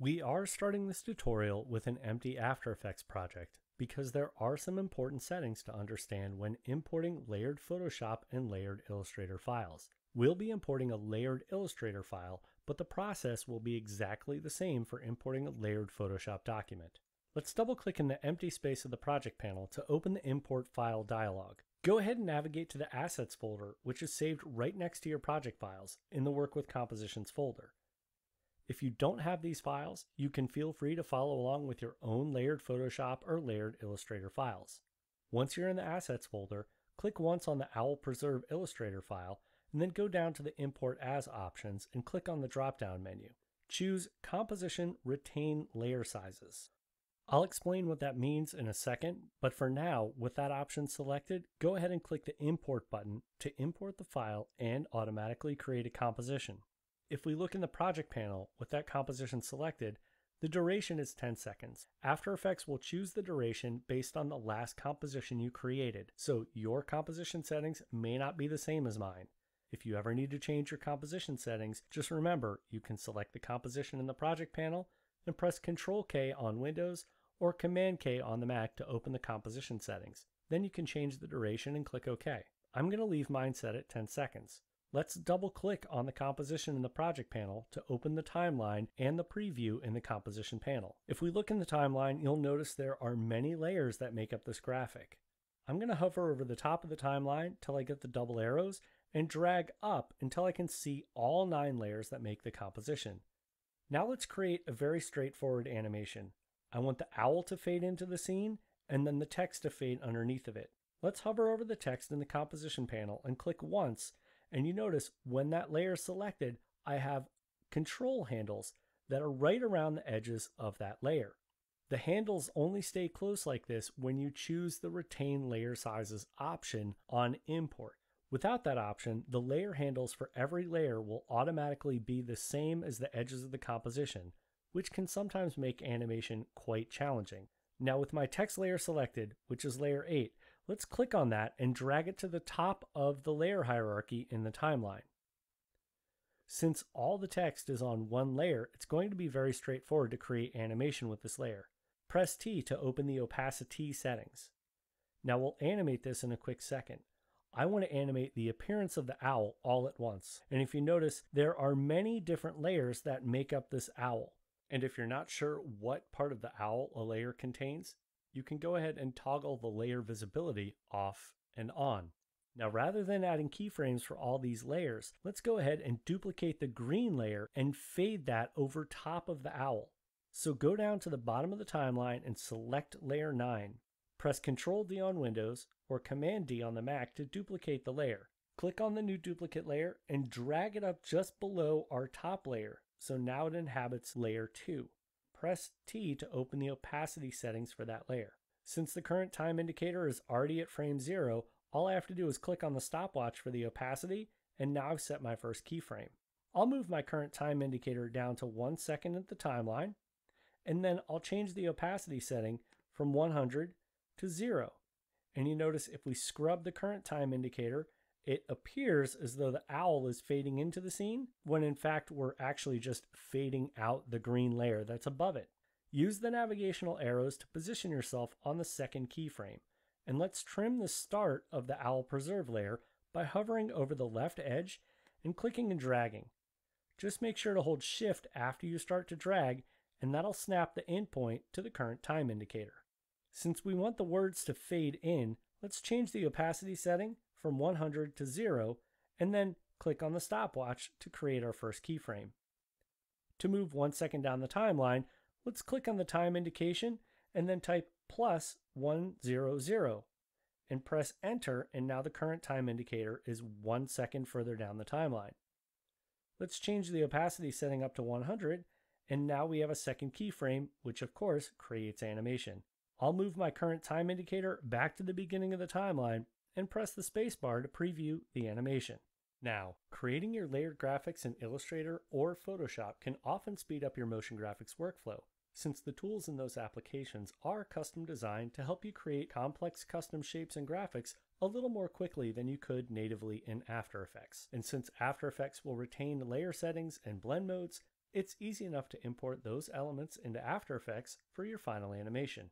We are starting this tutorial with an empty After Effects project because there are some important settings to understand when importing layered Photoshop and layered Illustrator files. We'll be importing a layered Illustrator file, but the process will be exactly the same for importing a layered Photoshop document. Let's double-click in the empty space of the project panel to open the Import File dialog. Go ahead and navigate to the Assets folder, which is saved right next to your project files in the Work with Compositions folder. If you don't have these files, you can feel free to follow along with your own layered Photoshop or layered Illustrator files. Once you're in the Assets folder, click once on the Owl Preserve Illustrator file, and then go down to the Import As options and click on the drop-down menu. Choose Composition Retain Layer Sizes. I'll explain what that means in a second, but for now, with that option selected, go ahead and click the Import button to import the file and automatically create a composition. If we look in the project panel with that composition selected, the duration is 10 seconds. After Effects will choose the duration based on the last composition you created, so your composition settings may not be the same as mine. If you ever need to change your composition settings, just remember you can select the composition in the project panel and press Ctrl-K on Windows or Command-K on the Mac to open the composition settings. Then you can change the duration and click OK. I'm going to leave mine set at 10 seconds. Let's double-click on the composition in the project panel to open the timeline and the preview in the composition panel. If we look in the timeline, you'll notice there are many layers that make up this graphic. I'm going to hover over the top of the timeline till I get the double arrows and drag up until I can see all 9 layers that make the composition. Now let's create a very straightforward animation. I want the owl to fade into the scene and then the text to fade underneath of it. Let's hover over the text in the composition panel and click once. And you notice when that layer is selected, I have control handles that are right around the edges of that layer. The handles only stay close like this when you choose the Retain Layer Sizes option on Import. Without that option, the layer handles for every layer will automatically be the same as the edges of the composition, which can sometimes make animation quite challenging. Now with my text layer selected, which is layer 8, let's click on that and drag it to the top of the layer hierarchy in the timeline. Since all the text is on one layer, it's going to be very straightforward to create animation with this layer. Press T to open the opacity settings. Now we'll animate this in a quick second. I want to animate the appearance of the owl all at once. And if you notice, there are many different layers that make up this owl. And if you're not sure what part of the owl a layer contains, you can go ahead and toggle the layer visibility off and on. Now rather than adding keyframes for all these layers, let's go ahead and duplicate the green layer and fade that over top of the owl. So go down to the bottom of the timeline and select layer 9. Press Ctrl-D on Windows or Command-D on the Mac to duplicate the layer. Click on the new duplicate layer and drag it up just below our top layer. So now it inhabits layer 2. Press T to open the opacity settings for that layer. Since the current time indicator is already at frame 0, all I have to do is click on the stopwatch for the opacity, and now I've set my first keyframe. I'll move my current time indicator down to 1 second at the timeline, and then I'll change the opacity setting from 100 to 0. And you notice if we scrub the current time indicator, it appears as though the owl is fading into the scene, when in fact we're actually just fading out the green layer that's above it. Use the navigational arrows to position yourself on the second keyframe, and let's trim the start of the Owl Preserve layer by hovering over the left edge and clicking and dragging. Just make sure to hold Shift after you start to drag, and that'll snap the endpoint to the current time indicator. Since we want the words to fade in, let's change the opacity setting from 100 to 0, and then click on the stopwatch to create our first keyframe. To move 1 second down the timeline, let's click on the time indication and then type +100 and press enter, and now the current time indicator is 1 second further down the timeline. Let's change the opacity setting up to 100, and now we have a second keyframe, which of course creates animation. I'll move my current time indicator back to the beginning of the timeline and press the spacebar to preview the animation. Now, creating your layered graphics in Illustrator or Photoshop can often speed up your motion graphics workflow, since the tools in those applications are custom designed to help you create complex custom shapes and graphics a little more quickly than you could natively in After Effects. And since After Effects will retain layer settings and blend modes, It's easy enough to import those elements into After Effects for your final animation.